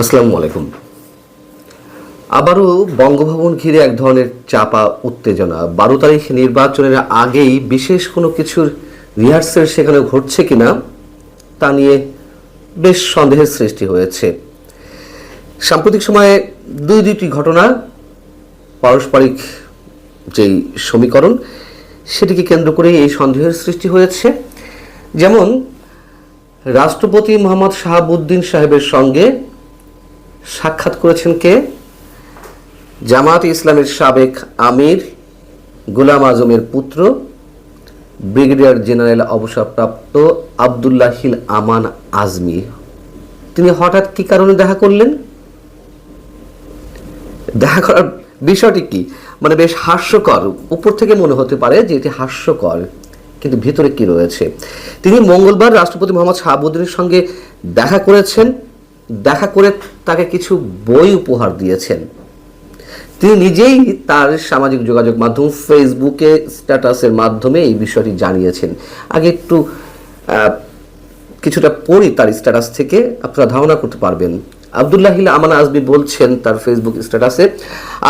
আসসালামু আলাইকুম। আবারও বঙ্গভবন ঘিরে এক ধরনের চাপা উত্তেজনা। 12 তারিখ নির্বাচনের আগেই বিশেষ কোনো কিছুর রিহার্সেল সেখানে ঘটছে কিনা তা নিয়ে বেশ সন্দেহের সৃষ্টি হয়েছে। সাম্প্রতিক সময়ে দুটি ঘটনা পারস্পরিক যেই সমীকরণ সেটিকে কেন্দ্র করে এই সন্দেহের সৃষ্টি হয়েছে। যেমন রাষ্ট্রপতি মোহাম্মদ শাহাবুদ্দিন সাহেবের সঙ্গে সাক্ষাৎ করেছেন কে? জামায়াতে ইসলামের সাবেক আমির গোলাম আজমের পুত্র ব্রিগেডিয়ার জেনারেল অবসরপ্রাপ্ত আবদুল্লাহ হিল আমান আজমি। তিনি হঠাৎ কি কারণে দেখা করলেন? দেখা করার বিষয়টি কি? মানে বেশ হাস্যকর। উপর থেকে মনে হতে পারে যে এটি হাস্যকর, কিন্তু ভিতরে কি রয়েছে? তিনি মঙ্গলবার রাষ্ট্রপতি মোহাম্মদ শাহাবুদ্দিনের সঙ্গে দেখা করেছেন। দেখা করে তাকে কিছু বই উপহার দিয়েছেন। তিনি নিজেই তার সামাজিক যোগাযোগ মাধ্যম ফেসবুকে স্ট্যাটাসের মাধ্যমে এই বিষয়টি জানিয়েছেন। আগে একটু কিছুটা পড়ি তার স্ট্যাটাস থেকে, আপনারা ধারণা করতে পারবেন। আবদুল্লাহ হিল আমান আজমি বলছেন তার ফেসবুক স্ট্যাটাসে,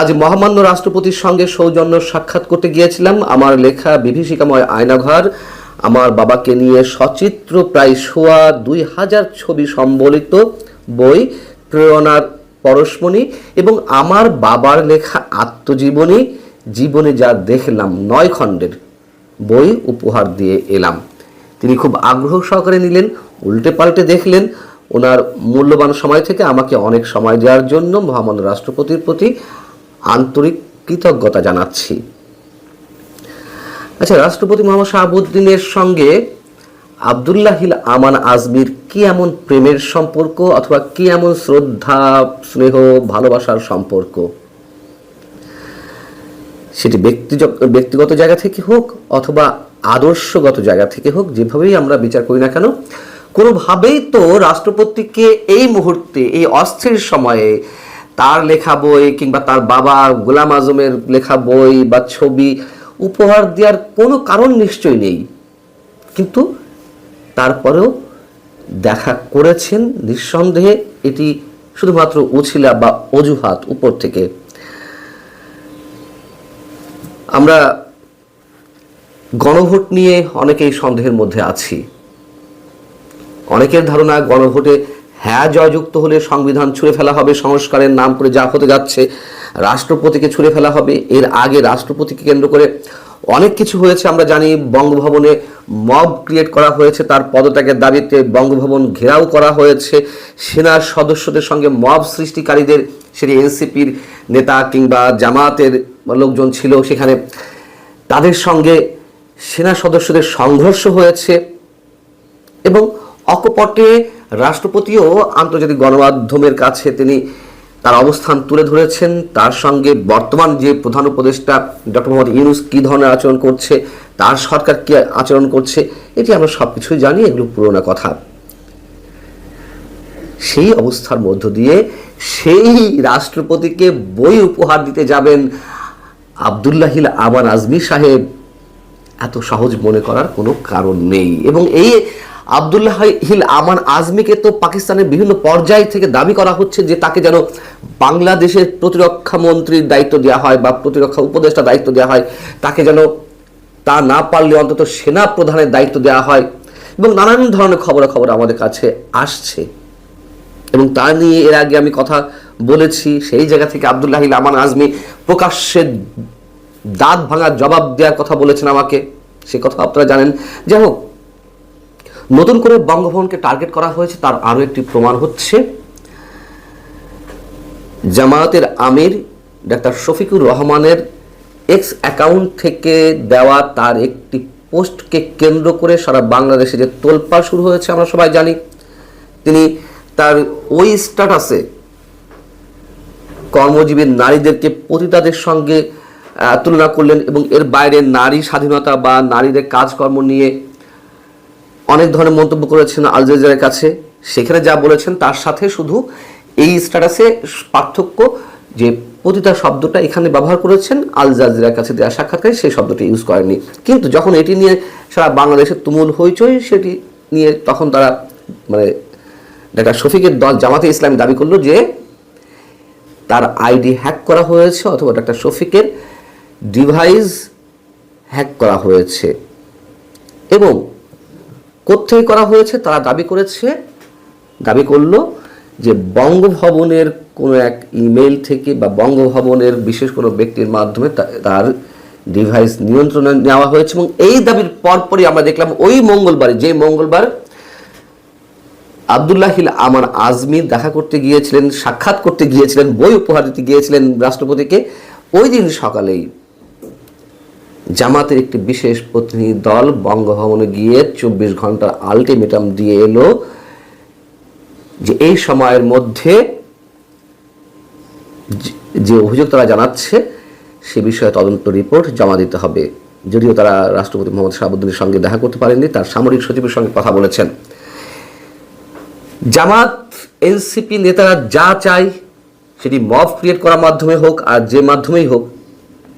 আজ মহামান্য রাষ্ট্রপতির সঙ্গে সৌজন্য সাক্ষাৎ করতে গিয়েছিলাম। আমার লেখা বিভীষিকাময় আয়নাঘর, আমার বাবাকে নিয়ে সচিত্র প্রায় 2000 ছবি সম্বলিত বই, প্রেরণার পরশমণি এবং আমার বাবার লেখা আত্মজীবনী, জীবনে যা দেখলাম 9 খণ্ডের বই উপহার দিয়ে এলাম। তিনি খুব আগ্রহ সহকারে নিলেন, উল্টে পাল্টে দেখলেন। ওনার মূল্যবান সময় থেকে আমাকে অনেক সময় দেওয়ার জন্য মহামান্য রাষ্ট্রপতির প্রতি আন্তরিক কৃতজ্ঞতা জানাচ্ছি। আচ্ছা, রাষ্ট্রপতি মোহাম্মদ শাহাবুদ্দিনের সঙ্গে আবদুল্লাহ হিল আমান আজমির কি এমন প্রেমের সম্পর্ক, অথবা কি এমন শ্রদ্ধা, স্নেহ, ভালোবাসার সম্পর্ক? সেটি ব্যক্তিগত জায়গা থেকে হোক অথবা আদর্শগত জায়গা থেকে হোক, যেভাবেই আমরা বিচার করি না কেন, কোনোভাবেই তো রাষ্ট্রপতিকে এই মুহূর্তে, এই অস্থির সময়ে তার লেখা বই কিংবা তার বাবা গোলাম আজমের লেখা বই বা ছবি উপহার দেওয়ার কোনো কারণ নিশ্চয়ই নেই। কিন্তু তারপরেও দেখা করেছেন। নিঃসন্দেহে এটি শুধুমাত্র উছিলা বা অজুহাত উপর থেকে। আমরা গণভোট নিয়ে অনেকেই সন্দেহের মধ্যে আছি। অনেকের ধারণা গণভোটে হ্যাঁ জয়যুক্ত হলে সংবিধান ছুঁড়ে ফেলা হবে, সংস্কারের নাম করে যা হতে যাচ্ছে রাষ্ট্রপতিকে ছুঁড়ে ফেলা হবে। এর আগে রাষ্ট্রপতিকে কেন্দ্র করে অনেক কিছু হয়েছে আমরা জানি। বঙ্গভবনে মব ক্রিয়েট করা হয়েছে, তার পদত্যাগের দাবিতে বঙ্গভবন ঘেরাও করা হয়েছে। সেনার সদস্যদের সঙ্গে মব সৃষ্টিকারীদের, সেটি এনসিপির নেতা কিংবা জামায়াতের লোকজন ছিল সেখানে, তাদের সঙ্গে সেনা সদস্যদের সংঘর্ষ হয়েছে। এবং অকপটে রাষ্ট্রপতিও আন্তর্জাতিক গণমাধ্যমের কাছে তিনি তার অবস্থান তুলে ধরেছেন। তার সঙ্গে বর্তমান যে প্রধান উপদেষ্টা ডক্টর মোহাম্মদ ইউনূস কী ধরনের আচরণ করছে, তার সরকার কী আচরণ করছে, এটি আমরা সব কিছুই জানি, এগুলো পুরোনো কথা। সেই অবস্থার মধ্য দিয়ে সেই রাষ্ট্রপতিকে বই উপহার দিতে যাবেন আবদুল্লাহ হিল আমান আজমি সাহেব, এত সহজ মনে করার কোনো কারণ নেই। এবং এই আবদুল্লাহ হিল আমান আজমিকে তো পাকিস্তানের বিভিন্ন পর্যায় থেকে দাবি করা হচ্ছে যে তাকে যেন বাংলাদেশের প্রতিরক্ষা মন্ত্রীর দায়িত্ব দেওয়া হয় বা প্রতিরক্ষা উপদেষ্টা দায়িত্ব দেওয়া হয়, তাকে যেন তা না পারলে অন্তত সেনা প্রধানের দায়িত্ব দেওয়া হয়, এবং নানান ধরনের খবরাখবর আমাদের কাছে আসছে। এবং তা নিয়ে এর আগে আমি কথা বলেছি। সেই জায়গা থেকে আবদুল্লাহ হিল আমান আজমি প্রকাশ্যে দাঁত ভাঙার জবাব দেওয়ার কথা বলেছেন আমাকে, সে কথা আপনারা জানেন। যাই হোক, নতুন করে বঙ্গভবনকে টার্গেট করা হয়েছে তার আরও একটি প্রমাণ হচ্ছে জামায়াতের আমির ডাক্তার শফিকুর রহমানের এক্স অ্যাকাউন্ট থেকে দেওয়া তার একটি পোস্টকে কেন্দ্র করে সারা বাংলাদেশে যে তোলপাড় শুরু হয়েছে আমরা সবাই জানি। তিনি তার ওই স্ট্যাটাসে কর্মজীবী নারীদেরকে পতিতাদের সঙ্গে তুলনা করলেন এবং এর বাইরে নারী স্বাধীনতা বা নারীদের কাজকর্ম নিয়ে অনেক ধরনের মন্তব্য করেছেন আল জাজিরার কাছে। সেখানে যা বলেছেন তার সাথে শুধু এই স্ট্যাটাসে পার্থক্য যে পতিতা শব্দটা এখানে ব্যবহার করেছেন, আল জাজিরার কাছে দেওয়া সাক্ষাৎকারে সেই শব্দটি ইউজ করেননি। কিন্তু যখন এটি নিয়ে সারা বাংলাদেশে তুমুল হইচই, সেটি নিয়ে তখন তারা ডক্টর শফিকের দল জামাতে ইসলামী দাবি করলো যে তার আইডি হ্যাক করা হয়েছে অথবা ডক্টর শফিকের ডিভাইস হ্যাক করা হয়েছে। এবং কোথায় করা হয়েছে তারা দাবি করলো যে বঙ্গভবনের কোনো এক ইমেল থেকে বা বঙ্গভবনের বিশেষ কোনো ব্যক্তির মাধ্যমে তার ডিভাইস নিয়ন্ত্রণে নেওয়া হয়েছে। এবং এই দাবির পরপরই আমরা দেখলাম ওই মঙ্গলবার আব্দুল্লাহিল আমান আজমি দেখা করতে গিয়েছিলেন, সাক্ষাৎ করতে গিয়েছিলেন, বই উপহার দিতে গিয়েছিলেন রাষ্ট্রপতিকে, ওই দিন সকালেই জামাতের একটি বিশেষ প্রতিনিধি দল বঙ্গভবনে গিয়ে 24 ঘন্টার আলটিমেটাম দিয়ে এলো যে এই সময়ের মধ্যে যে অভিযোগ তারা জানাচ্ছে সে বিষয়ে তদন্ত রিপোর্ট জমা দিতে হবে। যদিও তারা রাষ্ট্রপতি মোহাম্মদ শাহাবুদ্দিনের সঙ্গে দেখা করতে পারেননি, তার সামরিক সচিবের সঙ্গে কথা বলেছেন। জামাত এনসিপি নেতারা যা চায় সেটি মব ক্রিয়েট করার মাধ্যমে হোক আর যে মাধ্যমেই হোক,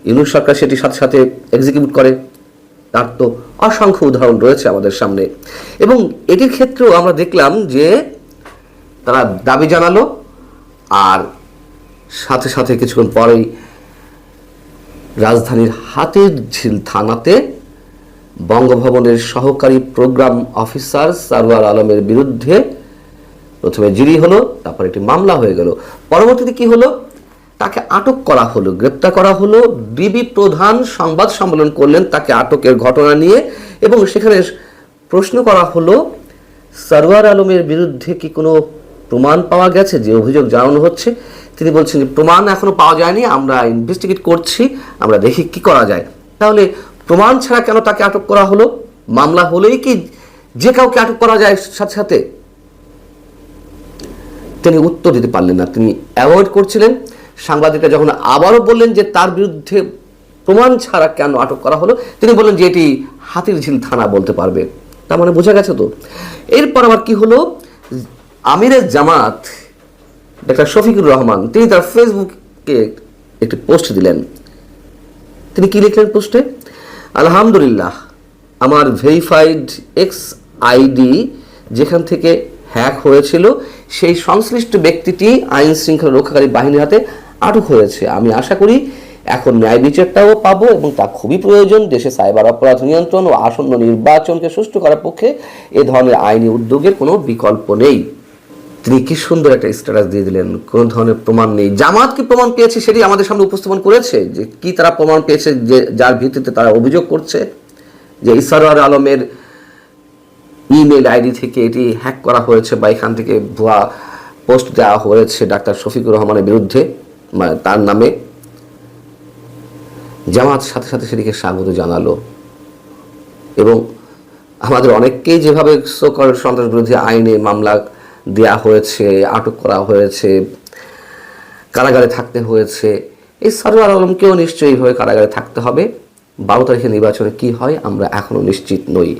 ইউনূস সরকার সেটি সাথে সাথে এক্সিকিউট করে, তার তো অসংখ্য উদাহরণ রয়েছে আমাদের সামনে। এবং এটির ক্ষেত্রেও আমরা দেখলাম যে তারা দাবি জানালো আর সাথে সাথে কিছুক্ষণ পরেই রাজধানীর হাতিরঝিল থানাতে বঙ্গভবনের সহকারী প্রোগ্রাম অফিসার সারওয়ার আলমের বিরুদ্ধে প্রথমে জিডি হলো, তারপর একটি মামলা হয়ে গেল। পরবর্তীতে কি হলো, তাকে আটক করা হলো, গ্রেপ্তার করা হলো। ডিবি প্রধান সংবাদ সম্মেলন করলেন তাকে আটকের ঘটনা নিয়ে এবং সেখানে প্রশ্ন করা হলো সারওয়ার আলমের বিরুদ্ধে কি কোনো প্রমাণ পাওয়া গেছে, যে অভিযোগ জানানো হচ্ছে। তিনি বলছেন যে প্রমাণ এখনো পাওয়া যায়নি, আমরা ইনভেস্টিগেট করছি, আমরা দেখি কি করা যায়। তাহলে প্রমাণ ছাড়া কেন তাকে আটক করা হলো? মামলা হলেই কি যে কাউকে আটক করা যায় সাথে সাথে? তিনি উত্তর দিতে পারলেন না, তিনি অ্যাভয়েড করছিলেন। সাংবাদিকরা যখন আবারও বললেন যে তার বিরুদ্ধে প্রমাণ ছাড়া কেন আটক করা হলো, তিনি বললেন যে এটি হাতিরঝিল থানা বলতে পারবে। তার মানে বোঝা গেছে তো। এরপর আবার কি হলো, আমিরে জামাত ডক্টর শফিকুর রহমান তিনি তার ফেসবুকে একটি পোস্ট দিলেন। তিনি কি লিখলেন পোস্টে? আলহামদুলিল্লাহ, আমার ভেরিফাইড এক্স আইডি যেখান থেকে হ্যাক হয়েছিল সেই সংশ্লিষ্ট ব্যক্তিটি আইন শৃঙ্খলা রক্ষাকারী বাহিনীর হাতে আটক হয়েছে। আমি আশা করি এখন ন্যায় বিচারটাও পাবো এবং তা খুবই প্রয়োজন। দেশে সাইবার অপরাধ নিয়ন্ত্রণ ও আসন্ন নির্বাচনকে সুষ্ঠু করার পক্ষে এ ধরনের আইনি উদ্যোগের কোনো বিকল্প নেই। তিনি কি সুন্দর একটা স্ট্যাটাস দিয়ে দিলেন, কোনো ধরনের প্রমাণ নেই। জামাত কি প্রমাণ পেয়েছে সেটি আমাদের সামনে উপস্থাপন করেছে, যে কি তারা প্রমাণ পেয়েছে, যে যার ভিত্তিতে তারা অভিযোগ করছে যে সারওয়ার আলমের ইমেল আইডি থেকে এটি হ্যাক করা হয়েছে বা এখান থেকে ভুয়া পোস্ট দেওয়া হয়েছে ডাক্তার শফিকুর রহমানের বিরুদ্ধে, মানে তার নামে। জামাত সাথে সাথে সেটিকে স্বাগত জানালো এবং আমাদের অনেককেই যেভাবে সন্ত্রাস বিরোধী আইনে মামলা দেয়া হয়েছে, আটক করা হয়েছে, কারাগারে থাকতে হয়েছে, এই সারওয়ার আলমকেও নিশ্চয়ই এইভাবে কারাগারে থাকতে হবে। 12 তারিখে নির্বাচনে কি হয় আমরা এখনো নিশ্চিত নই।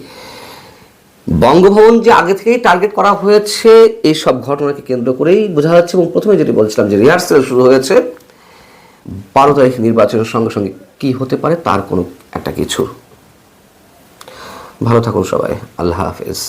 বঙ্গভবন যে আগে থেকেই টার্গেট করা হয়েছে এই সব ঘটনাকে কেন্দ্র করেই বোঝা যাচ্ছে। এবং প্রথমে যেটি বলছিলাম যে রিহার্সাল শুরু হয়েছে, 12 তারিখ নির্বাচনের সঙ্গে সঙ্গে কি হতে পারে তার কোনো একটা কিছু। ভালো থাকুন সবাই, আল্লাহ হাফেজ।